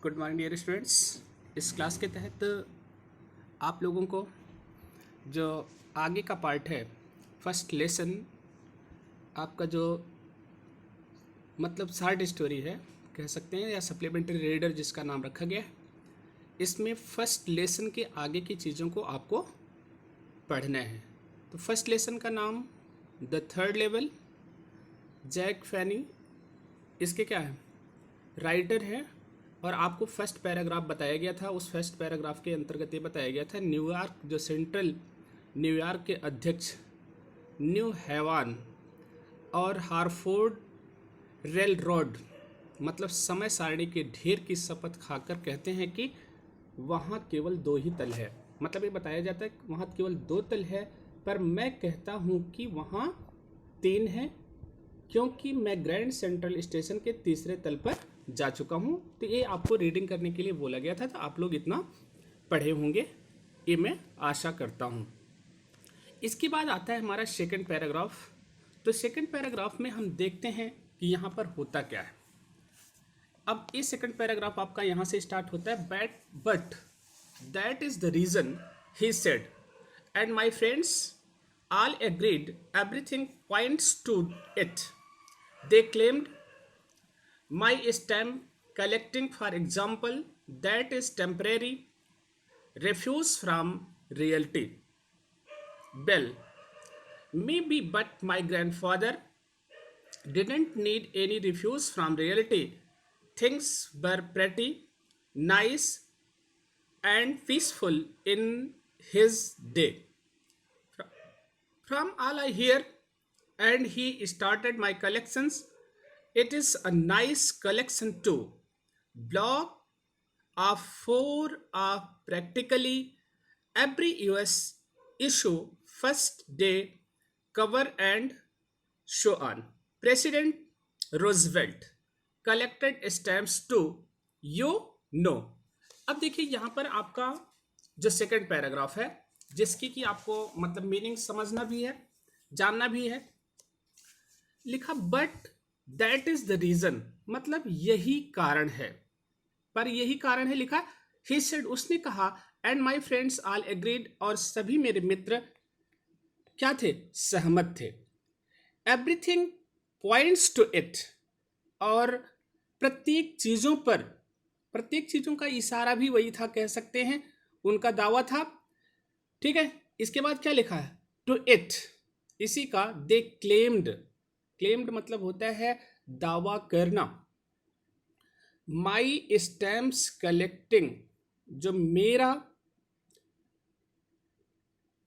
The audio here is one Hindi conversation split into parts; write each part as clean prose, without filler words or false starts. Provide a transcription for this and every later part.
Good morning dear students. इस क्लास के तहत आप लोगों को जो आगे का पार्ट है, फर्स्ट लेसन, आपका जो मतलब शॉर्ट स्टोरी है कह सकते हैं, या सप्लीमेंट्री रीडर जिसका नाम रखा गया है, इसमें फर्स्ट लेसन के आगे की चीज़ों को आपको पढ़ना है। तो फर्स्ट लेसन का नाम द थर्ड लेवल, जैक फैनी इसके क्या है, राइटर है। और आपको फर्स्ट पैराग्राफ बताया गया था। उस फर्स्ट पैराग्राफ के अंतर्गत ये बताया गया था, न्यूयॉर्क जो सेंट्रल न्यूयॉर्क के अध्यक्ष न्यू हैवन और हार्फोर्ड रेल रोड मतलब समय सारणी के ढेर की शपथ खाकर कहते हैं कि वहाँ केवल 2 ही तल है। मतलब ये बताया जाता है कि वहाँ केवल 2 तल है, पर मैं कहता हूँ कि वहाँ 3 है, क्योंकि मैं ग्रैंड सेंट्रल स्टेशन के 3रे तल पर जा चुका हूँ। तो ये आपको रीडिंग करने के लिए बोला गया था, तो आप लोग इतना पढ़े होंगे, ये मैं आशा करता हूँ। इसके बाद आता है हमारा सेकंड पैराग्राफ। तो सेकंड पैराग्राफ में हम देखते हैं कि यहाँ पर होता क्या है। अब ये सेकंड पैराग्राफ आपका यहाँ से स्टार्ट होता है, but that is the reason he said and my friends all agreed everything points to it. They claimed my stamp collecting, for example, that is temporary refuse from reality. Well, maybe, but my grandfather didn't need any refuse from reality. Things were pretty nice and peaceful in his day. From all I hear, and he started my collections. It is a nice collection too. Block of 4 of practically every US issue, first day cover and so on. President Roosevelt collected stamps too. You know. अब देखिए यहाँ पर आपका जो सेकंड पैराग्राफ है, जिसकी कि आपको मतलब मीनिंग समझना भी है, जानना भी है। लिखा but that is the reason, मतलब यही कारण है, पर यही कारण है। लिखा ही सेड, उसने कहा, and my friends all agreed, और सभी मेरे मित्र क्या थे, सहमत थे। एवरीथिंग पॉइंट्स टू इट, और प्रत्येक चीजों का इशारा भी वही था, कह सकते हैं, उनका दावा था। ठीक है, इसके बाद क्या लिखा है, टू इट, इसी का दे क्लेम्ड मतलब होता है दावा करना। माई स्टैम्प्स कलेक्टिंग, जो मेरा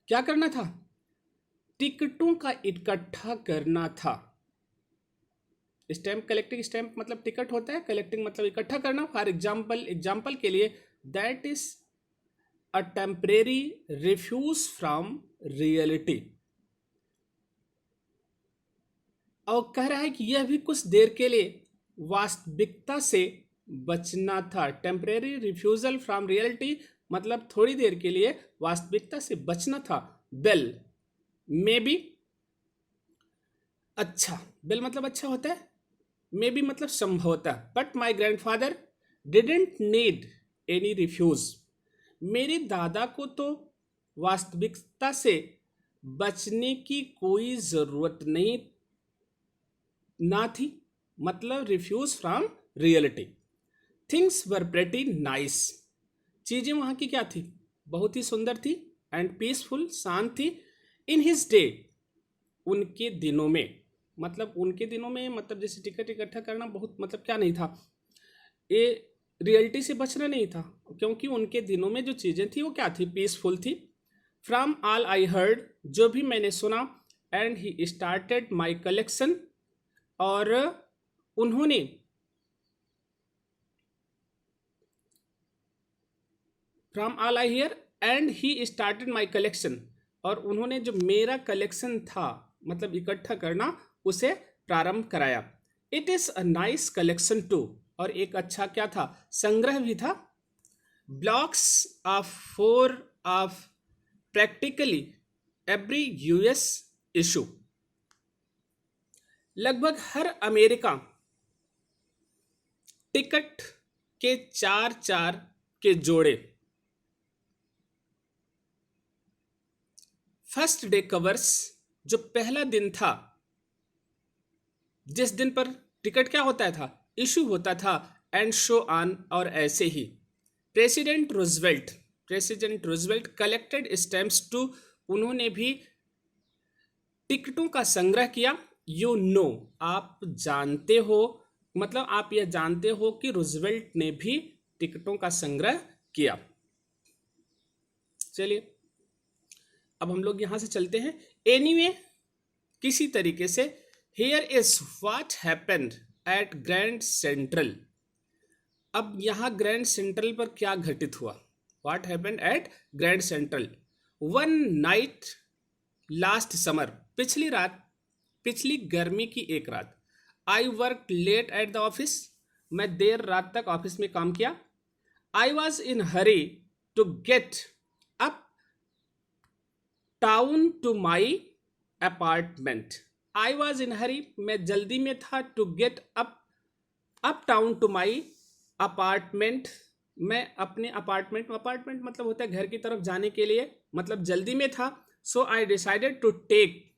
क्या करना था, टिकटों का इकट्ठा करना था। स्टैम्प कलेक्टिंग, स्टैम्प मतलब टिकट होता है, कलेक्टिंग मतलब इकट्ठा करना। फॉर एग्जाम्पल के लिए, that is a temporary refuse from reality, और कह रहा है कि यह भी कुछ देर के लिए वास्तविकता से बचना था। टेम्परेरी रिफ्यूजल फ्रॉम रियलिटी मतलब थोड़ी देर के लिए वास्तविकता से बचना था। बेल मे बी, अच्छा, बेल मतलब अच्छा होता है, मे बी मतलब संभवतः। But my grandfather didn't need any refuge, मेरे दादा को तो वास्तविकता से बचने की कोई जरूरत नहीं ना थी, मतलब refuse from reality. Things were pretty nice, चीजें वहां की क्या थी, बहुत ही सुंदर थी। एंड पीसफुल, शांत थी। इन हिज डे, उनके दिनों में, मतलब उनके दिनों में मतलब जैसे टिकट इकट्ठा करना बहुत मतलब क्या नहीं था, ये रियलिटी से बचना नहीं था, क्योंकि उनके दिनों में जो चीज़ें थी वो क्या थी, पीसफुल थी। फ्रॉम ऑल आई हर्ड, जो भी मैंने सुना। And he started my collection, और उन्होंने from all I hear and he started my collection, और उन्होंने जो मेरा कलेक्शन था मतलब इकट्ठा करना, उसे प्रारंभ कराया। It is a nice collection too, और एक अच्छा क्या था, संग्रह भी था। Blocks of 4 of practically every US issue, लगभग हर अमेरिका टिकट के चार चार के जोड़े। फर्स्ट डे कवर्स, जो पहला दिन था, जिस दिन पर टिकट क्या होता था, इशू होता था, एंड शो ऑन, और ऐसे ही। President Roosevelt collected stamps too, उन्होंने भी टिकटों का संग्रह किया। यू नो, आप जानते हो, मतलब आप यह जानते हो कि रूजवेल्ट ने भी टिकटों का संग्रह किया। चलिए अब हम लोग यहां से चलते हैं। एनीवे, किसी तरीके से, here is what happened at Grand Central. अब यहां ग्रैंड सेंट्रल पर क्या घटित हुआ? What happened at Grand Central one night last summer, पिछली गर्मी की एक रात। I work late at the office, मैं देर रात तक ऑफिस में काम किया। I was in hurry to get uptown to my apartment. I was in hurry, मैं जल्दी में था, to get uptown to my apartment, मैं अपने अपार्टमेंट मतलब होता है घर की तरफ जाने के लिए, मतलब जल्दी में था। So I decided to take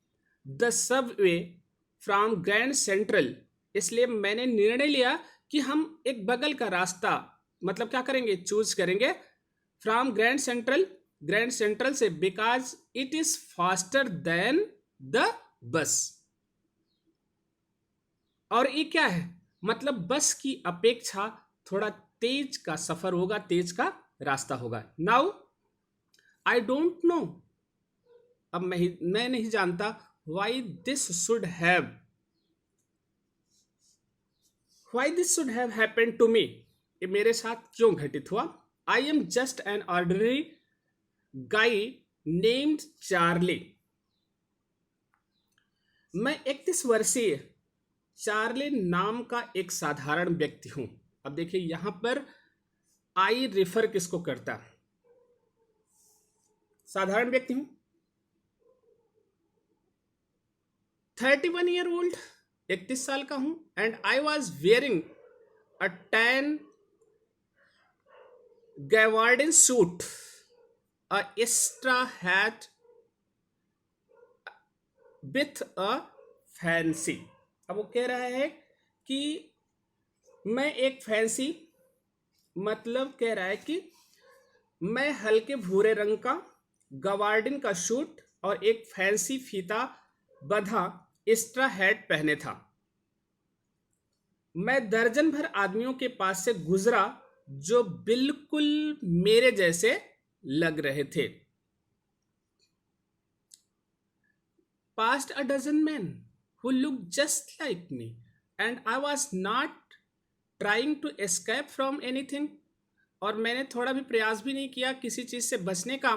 the subway from Grand Central, इसलिए मैंने निर्णय लिया कि हम एक बगल का रास्ता, मतलब क्या करेंगे, चूज करेंगे फ्रॉम ग्रैंड सेंट्रल से, because it is faster than the bus. और ये क्या है, मतलब बस की अपेक्षा थोड़ा तेज का सफर होगा, तेज का रास्ता होगा। नाउ आई डोंट नो, अब मैं नहीं जानता, why this should have happened to me, ये मेरे साथ क्यों घटित हुआ। I am just an ordinary guy named Charlie, मैं 31 वर्षीय चार्ली नाम का एक साधारण व्यक्ति हूं। अब देखिए यहां पर आई रेफर किसको करता, साधारण व्यक्ति हूं, 31 ईयर ओल्ड, 31 साल का हूं, and I was wearing a tan gabardine suit, a extra hat with a fancy. अब वो कह रहा है कि मैं एक फैंसी, मतलब कह रहा है कि मैं हल्के भूरे रंग का गवार्डिन का सूट और एक फैंसी फीता बंधा एक्स्ट्रा हैट पहने था। मैं दर्जन भर आदमियों के पास से गुजरा जो बिल्कुल मेरे जैसे लग रहे थे। Passed a dozen men who looked just like me, and I was not trying to escape from anything, और मैंने थोड़ा भी प्रयास भी नहीं किया किसी चीज से बचने का।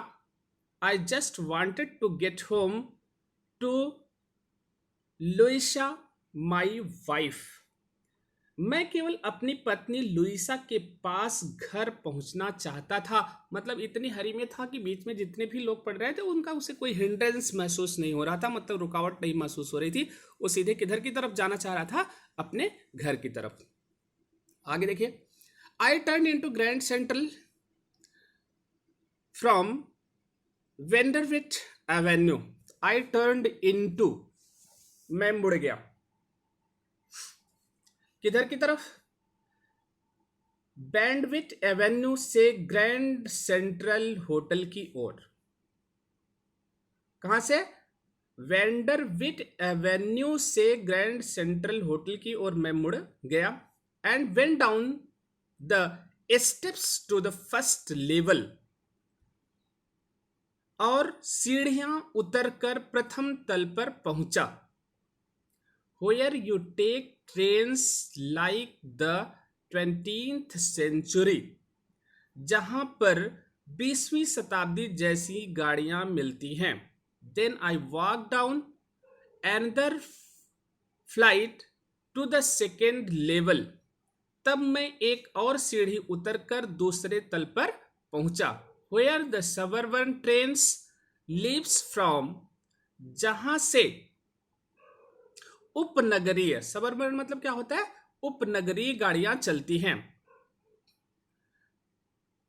I just wanted to get home to Luisa my wife, मैं केवल अपनी पत्नी लुइसा के पास घर पहुंचना चाहता था। मतलब इतनी हरी में था कि बीच में जितने भी लोग पढ़ रहे थे उनका उसे कोई हिंड्रेंस महसूस नहीं हो रहा था, मतलब रुकावट नहीं महसूस हो रही थी। वो सीधे किधर की तरफ जाना चाह रहा था, अपने घर की तरफ। आगे देखिए, I turn into Grand Central from Vanderbilt Avenue. I turn into, मैं मुड़ गया किधर की तरफ, बैंडविट एवेन्यू से ग्रैंड सेंट्रल होटल की ओर। कहां से, वेंडरविट एवेन्यू से ग्रैंड सेंट्रल होटल की ओर मैं मुड़ गया। And went down the steps to the first level, और सीढ़ियां उतरकर प्रथम तल पर पहुंचा। Where you take trains like the 20th century, जहां पर 20वीं शताब्दी जैसी गाड़ियां मिलती हैं। Then I walk down another flight to the second level, तब मैं एक और सीढ़ी उतरकर दूसरे तल पर पहुंचा। Where the suburban trains leaves from, जहां से उपनगरीय, सबअर्बन मतलब क्या होता है, उपनगरीय गाड़ियां चलती हैं।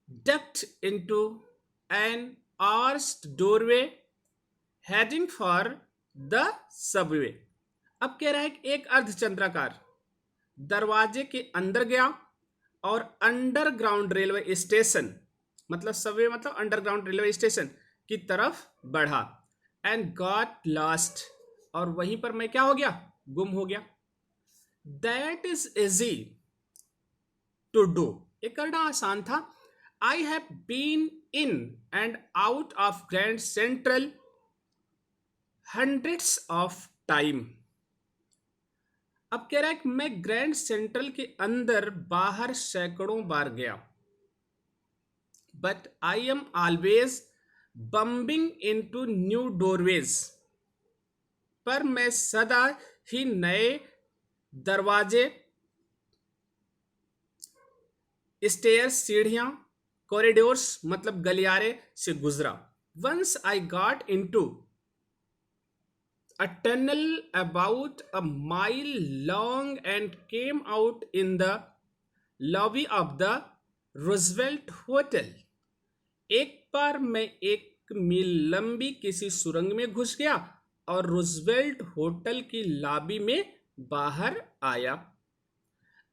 ducked into an arched doorway heading for the subway. अब कह रहा है कि एक अर्धचंद्राकार दरवाजे के अंदर गया और अंडरग्राउंड रेलवे स्टेशन, मतलब सबवे मतलब अंडरग्राउंड रेलवे स्टेशन की तरफ बढ़ा। एंड गॉट लॉस्ट, और वहीं पर मैं क्या हो गया, गुम हो गया। That is easy to do, ये करना आसान था। I have been in and out of Grand Central hundreds of time. अब कह रहा है कि मैं ग्रैंड सेंट्रल के अंदर बाहर सैकड़ों बार गया। But I am always bumping into new doorways, पर मैं सदा ही नए दरवाजे, स्टेयर्स सीढ़ियां, कॉरिडोर्स मतलब गलियारे से गुजरा। Once I got into a tunnel about a mile long and came out in the lobby of the Roosevelt Hotel. एक बार मैं एक मील लंबी किसी सुरंग में घुस गया और रूजवेल्ट होटल की लॉबी में बाहर आया।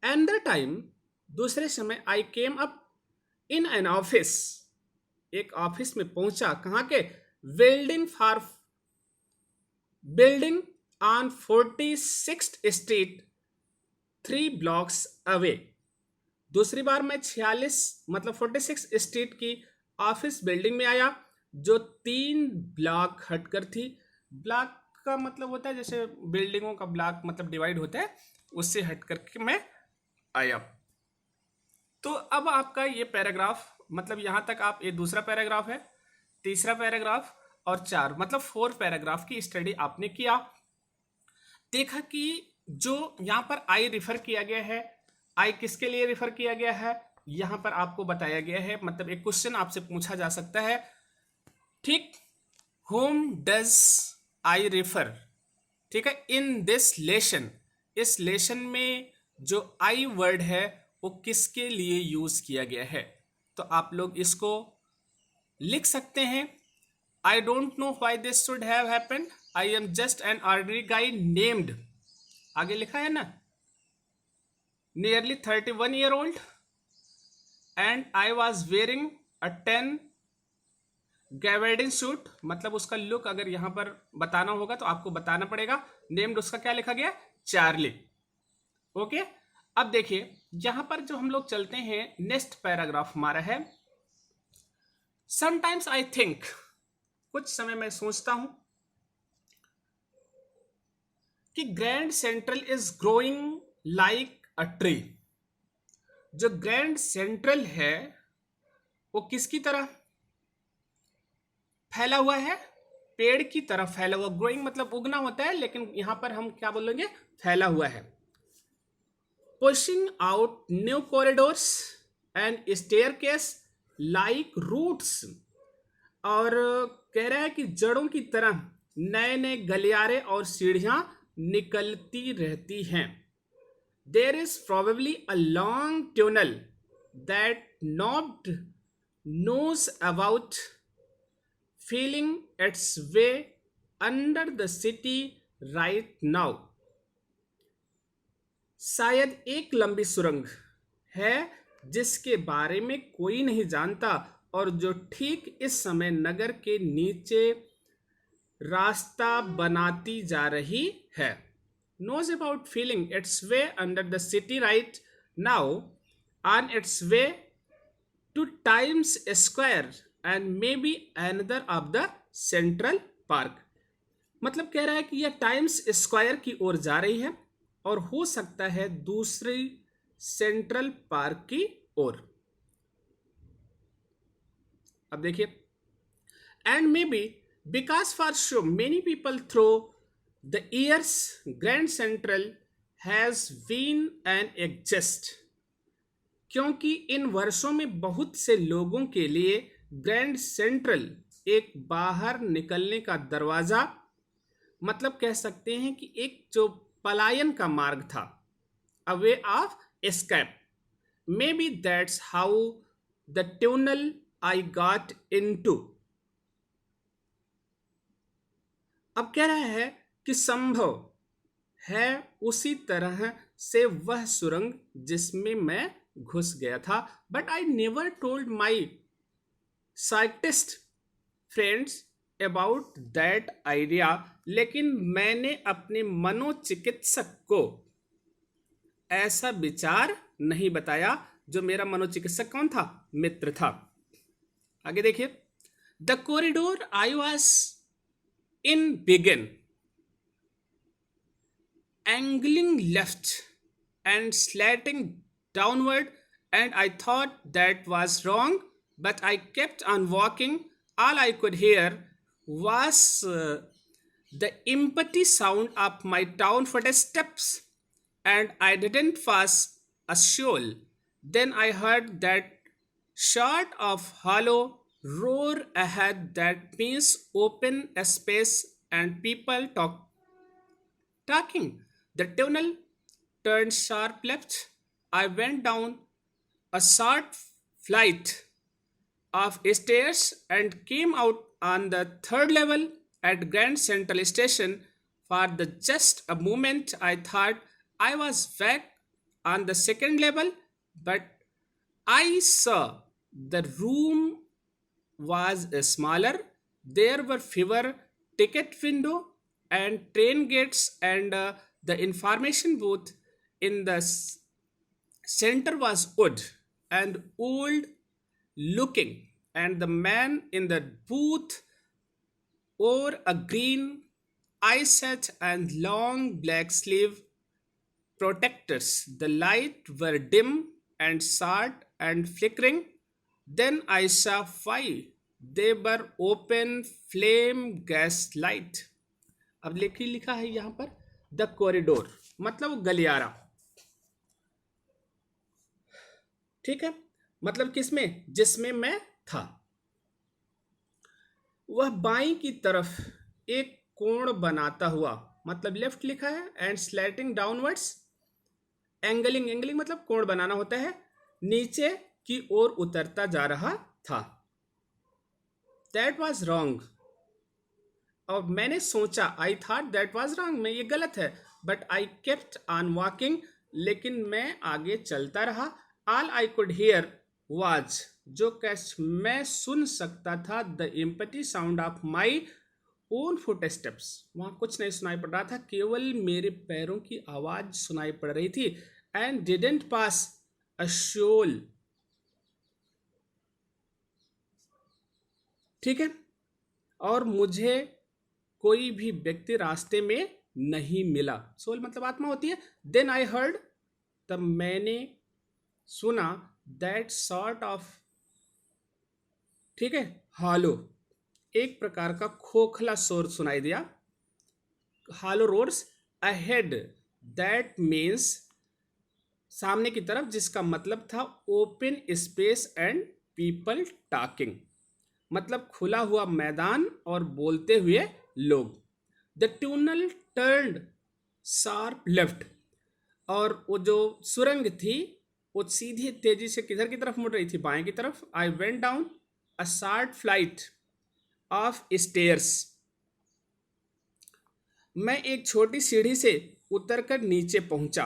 एंड द टाइम, दूसरे समय, I came up in an office, एक ऑफिस में पहुंचा। कहाँ के, building on 46th street 3 blocks away. दूसरी बार मैं 46 मतलब 46 स्ट्रीट की ऑफिस बिल्डिंग में आया जो 3 ब्लॉक हटकर थी। ब्लॉक का मतलब होता है जैसे बिल्डिंगों का ब्लॉक मतलब डिवाइड होता है, उससे हटकर के मैं आया। तो अब आपका ये पैराग्राफ मतलब यहाँ तक आप, ये दूसरा पैराग्राफ है, तीसरा पैराग्राफ और 4 मतलब 4 पैराग्राफ की स्टडी आपने किया। देखा कि जो यहाँ पर आई रिफर किया गया है, आई किसके लिए रिफर किया गया है, यहाँ पर आपको बताया गया है। मतलब एक क्वेश्चन आपसे पूछा जा सकता है, ठीक, होम डज आई रिफर, ठीक है, इन दिस लेसन, इस लेसन में जो आई वर्ड है वो किसके लिए यूज किया गया है। तो आप लोग इसको लिख सकते हैं। I don't know why this should have happened. I am just an ordinary guy named, आगे लिखा है ना, nearly 31-year-old and I was wearing a 10 gabardine suit, मतलब उसका लुक अगर यहां पर बताना होगा तो आपको बताना पड़ेगा। नेम्ड उसका क्या लिखा गया, चार्ली। ओके, अब देखिए यहां पर जो हम लोग चलते हैं, नेक्स्ट पैराग्राफ हमारा है, समटाइम्स आई थिंक, कुछ समय मैं सोचता हूं कि grand central is growing like a tree. जो ग्रैंड सेंट्रल है वो किसकी तरह फैला हुआ है, पेड़ की तरह फैला हुआ। ग्रोइंग मतलब उगना होता है, लेकिन यहां पर हम क्या बोलेंगे, फैला हुआ है। Pushing out new corridors and staircase like roots, और कह रहा है कि जड़ों की तरह नए नए गलियारे और सीढ़ियां निकलती रहती हैं। There is probably a long tunnel that not knows about feeling its way under the city right now. शायद एक लंबी सुरंग है जिसके बारे में कोई नहीं जानता और जो ठीक इस समय नगर के नीचे रास्ता बनाती जा रही है। knows about feeling its way under the city right now on its way to Times Square and maybe another of the Central Park। मतलब कह रहा है कि यह टाइम्स स्क्वायर की ओर जा रही है और हो सकता है दूसरी सेंट्रल पार्क की ओर। अब देखिए, and maybe because for so many people through the years Grand Central has been an exist, क्योंकि इन वर्षों में बहुत से लोगों के लिए ग्रैंड सेंट्रल एक बाहर निकलने का दरवाजा, मतलब कह सकते हैं कि एक जो पलायन का मार्ग था, a way of escape. Maybe that's how the tunnel I got into. अब कह रहा है कि संभव है उसी तरह से वह सुरंग जिसमें मैं घुस गया था, but I never told my scientist friends about that idea. लेकिन मैंने अपने मनोचिकित्सक को ऐसा विचार नहीं बताया। जो मेरा मनोचिकित्सक कौन था? मित्र था। आगे देखिए, the corridor I was in begin angling left and slanting downward, and I thought that was wrong, but I kept on walking. All I could hear was the empty sound of my town footsteps, and I didn't pass a soul. Then I heard that sort of hollow roar ahead that means open space and people talking. The tunnel turned sharp left. I went down a short flight of stairs and came out on the third level at Grand Central Station. For the just a moment, I thought I was back on the second level, but I saw the room was smaller. There were fewer ticket window and train gates, and the information booth in the center was wood and old looking, and the man in the booth wore a green eye set and long black sleeve protectors. The light were dim and short and flickering. Then I saw why. They were open flame gas light. अब लिखा है यहां पर द कॉरिडोर, मतलब गलियारा। ठीक है, मतलब किसमें? जिसमें मैं था। वह बाईं की तरफ एक कोण बनाता हुआ, मतलब लेफ्ट लिखा है, and slanting downwards, angling, angling मतलब कोण बनाना होता है, नीचे की ओर उतरता जा रहा था। That was wrong. और मैंने सोचा, I thought that was wrong, मैं ये गलत है, but I kept on walking, लेकिन मैं आगे चलता रहा। All I could hear was, जो कैच मैं सुन सकता था, the empty sound of my own foot steps. वहां कुछ नहीं सुनाई पड़ रहा था, केवल मेरे पैरों की आवाज सुनाई पड़ रही थी। And didn't pass a soul. ठीक है, और मुझे कोई भी व्यक्ति रास्ते में नहीं मिला। सोल मतलब आत्मा होती है। देन आई हर्ड, तब मैंने सुना, दैट सॉर्ट ऑफ, ठीक है, हॉलो, एक प्रकार का खोखला शोर सुनाई दिया। Hollow roars ahead, that means सामने की तरफ, जिसका मतलब था open space and people talking, मतलब खुला हुआ मैदान और बोलते हुए लोग। The tunnel turned sharp left, और वो जो सुरंग थी वो सीधी तेजी से किधर की तरफ मुड़ रही थी? बाएं की तरफ। I went down a short flight of stairs, मैं एक छोटी सीढ़ी से उतरकर नीचे पहुंचा।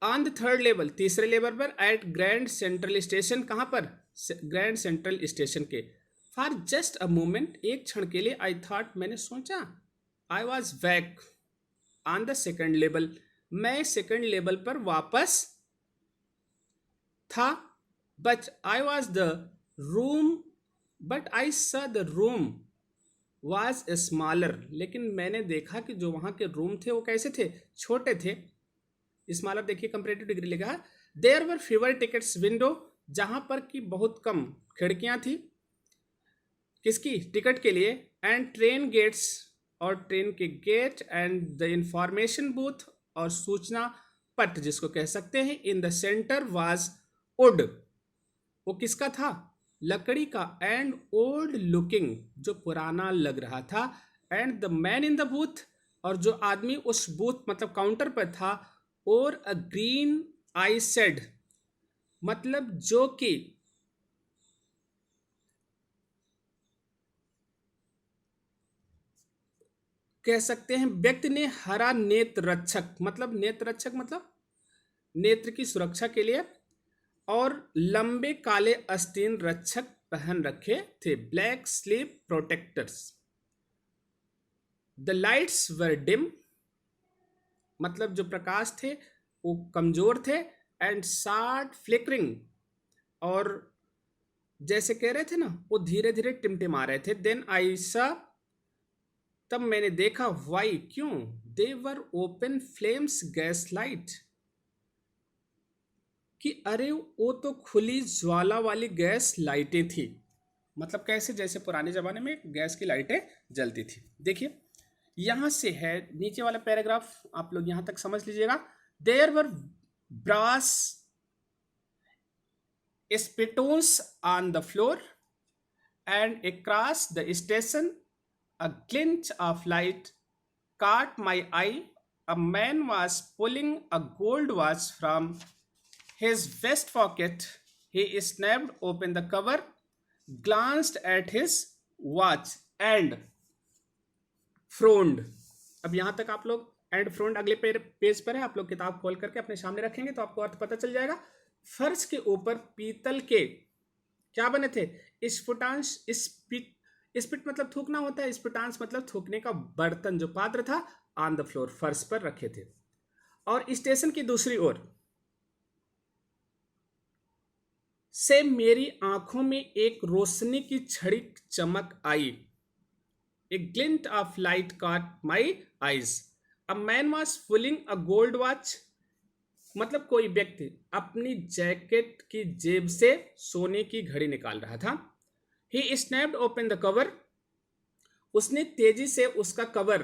ऑन द थर्ड लेवल, तीसरे लेवल पर, एट ग्रैंड सेंट्रल स्टेशन, कहां पर? ग्रैंड सेंट्रल स्टेशन के। फॉर जस्ट अ मोमेंट, एक क्षण के लिए, आई थॉट, मैंने सोचा, I was back on the second level, मैं सेकेंड लेवल पर वापस था। But I was the room, but I सा द रूम वॉज स्मॉलर, लेकिन मैंने देखा कि जो वहां के रूम थे वो कैसे थे? छोटे थे। स्मॉलर देखिए, कंपैरेटिव डिग्री लिखा है। There were fewer tickets window, जहां पर की बहुत कम खिड़कियां थी, किसकी? टिकट के लिए। एंड ट्रेन गेट्स, और ट्रेन के gate, and the information booth, और सूचना पट जिसको कह सकते हैं, in the centre was wood, वो किसका था? लकड़ी का। एंड ओल्ड लुकिंग, जो पुराना लग रहा था। And the man in the booth, और जो आदमी उस बूथ मतलब काउंटर पर था, और अ ग्रीन आई सेड, मतलब जो कि कह सकते हैं व्यक्ति ने हरा नेत्र रक्षक, मतलब नेत्र रक्षक मतलब नेत्र की सुरक्षा के लिए, और लंबे काले आस्तीन रक्षक पहन रखे थे, black sleep protectors. The lights were dim, मतलब जो प्रकाश थे वो कमजोर थे, एंड शार्ट फ्लिकरिंग, और जैसे कह रहे थे ना वो धीरे धीरे टिमटिमा रहे थे। देन आई सा, तब मैंने देखा, वाई क्यों, they were open flames gas light, कि अरे वो तो खुली ज्वाला वाली गैस लाइटें थी। मतलब कैसे, जैसे पुराने जमाने में गैस की लाइटें जलती थी। देखिए यहां से है नीचे वाला पैराग्राफ, आप लोग यहां तक समझ लीजिएगा। There were brass spittoons on the floor, and across the station a glint of light caught my eye. A man was pulling a gold watch from his vest pocket. He snapped open the cover, glanced at his watch, and frowned. अब यहां तक आप लोग, एंड फ्रोंड अगले पेज पर है, आप लोग किताब खोल करके अपने सामने रखेंगे तो आपको अर्थ पता चल जाएगा। फर्श के ऊपर पीतल के क्या बने थे, स्फुटांश, स्पिट, स्पिट मतलब थूकना होता है, स्फुटांश मतलब थूकने का बर्तन, जो पात्र था, ऑन द फ्लोर, फर्श पर रखे थे। और स्टेशन की दूसरी ओर से मेरी आंखों में एक रोशनी की छड़ी चमक आई। A glint of light caught my eyes. A man was pulling a gold watch. मतलब कोई व्यक्ति अपनी जैकेट की जेब से सोने की घड़ी निकाल रहा था। He snapped open the cover. उसने तेजी से उसका कवर,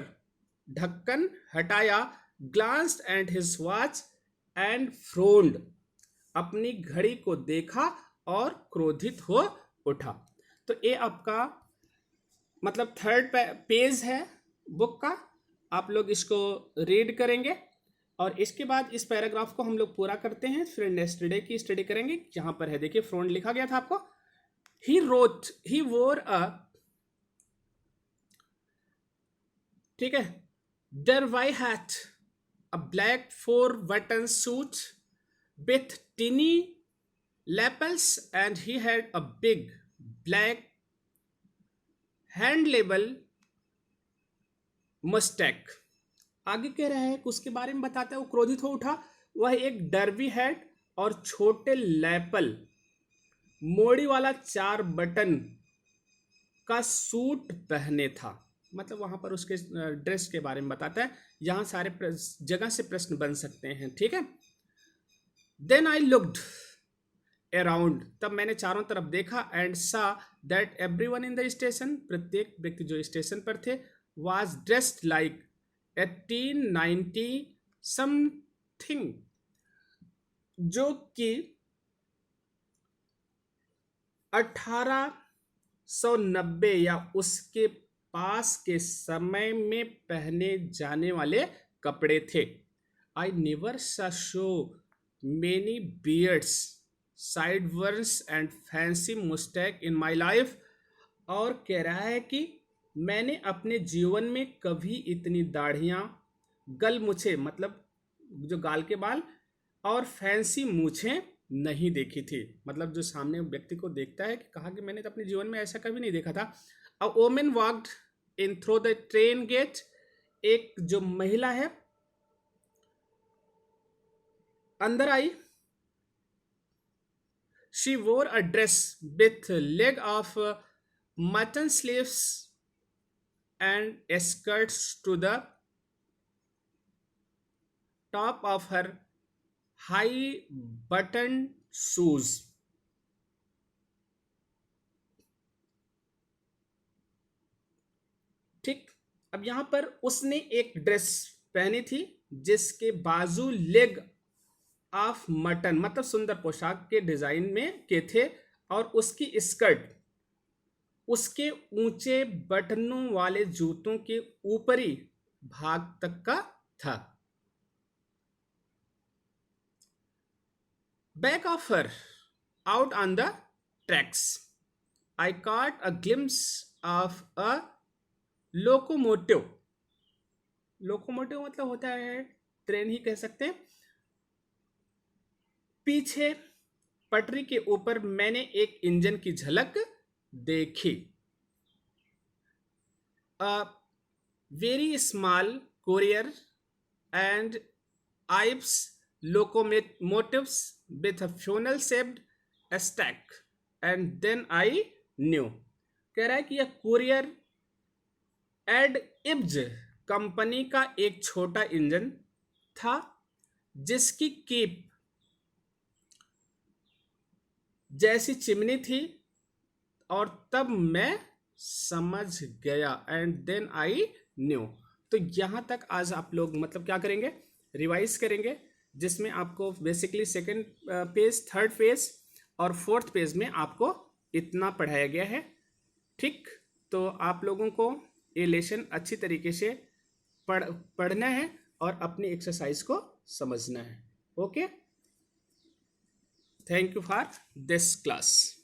ढक्कन हटाया। Glanced at his watch and frowned. अपनी घड़ी को देखा और क्रोधित हो उठा। तो ये आपका मतलब थर्ड पेज है बुक का, आप लोग इसको रीड करेंगे और इसके बाद इस पैराग्राफ को हम लोग पूरा करते हैं, फिर नेक्स्ट डे की स्टडी करेंगे। जहां पर है देखिए फ्रॉन्ट लिखा गया था आपको। ही रोट, ही वोर अ, ठीक है, derby hat, a black 4 button suit with tiny lapels, and he had a big black hand label mustache. आगे कह रहा है कि उसके बारे में बताता है, वो क्रोधित हो उठा। वह एक डर्बी हैट और छोटे लैपल मोड़ी वाला 4 बटन का सूट पहने था। मतलब वहां पर उसके ड्रेस के बारे में बताता है। यहां सारे जगह से प्रश्न बन सकते हैं, ठीक है। देन आई लुक्ड अराउंड, तब मैंने चारों तरफ देखा, एंड सा that everyone in the station, प्रत्येक व्यक्ति जो स्टेशन पर थे, वाज ड्रेस्ड लाइक 1890 समथिंग, जो कि 1890 या उसके पास के समय में पहने जाने वाले कपड़े थे। आई नेवर सा show many beards, sideburns and fancy mustache in my life. और कह रहा है कि मैंने अपने जीवन में कभी इतनी दाढ़ियां, गल मुछे मतलब जो गाल के बाल, और फैंसी मूछें नहीं देखी थी। मतलब जो सामने व्यक्ति को देखता है कि कहा कि मैंने तो अपने जीवन में ऐसा कभी नहीं देखा था। A women walked in through the train gate, एक जो महिला है अंदर आई। She wore a dress with leg of mutton sleeves and skirts to the top of her high buttoned shoes. ठीक, अब यहां पर उसने एक ड्रेस पहनी थी जिसके बाजू लेग ऑफ मटन मतलब सुंदर पोशाक के डिजाइन में के थे, और उसकी स्कर्ट उसके ऊंचे बटनों वाले जूतों के ऊपरी भाग तक का था। Back of her, out on the tracks, I caught a glimpse of a locomotive. Locomotive मतलब होता है ट्रेन ही कह सकते हैं. पीछे पटरी के ऊपर मैंने एक इंजन की झलक देखी. A very small Currier and Ives locomotives with a funnel shaped stack, and then I knew. कह रहा है कि यह कोरियर एड इब्ज कंपनी का एक छोटा इंजन था जिसकी कीप जैसी चिमनी थी, और तब मैं समझ गया. And then I knew. तो यहाँ तक आज आप लोग मतलब क्या करेंगे, रिवाइज करेंगे, जिसमें आपको basically second page, third page और फोर्थ पेज में आपको इतना पढ़ाया गया है. ठीक, तो आप लोगों को ये लेसन अच्छी तरीके से पढ़ना है और अपनी एक्सरसाइज को समझना है. Okay, thank you for this class.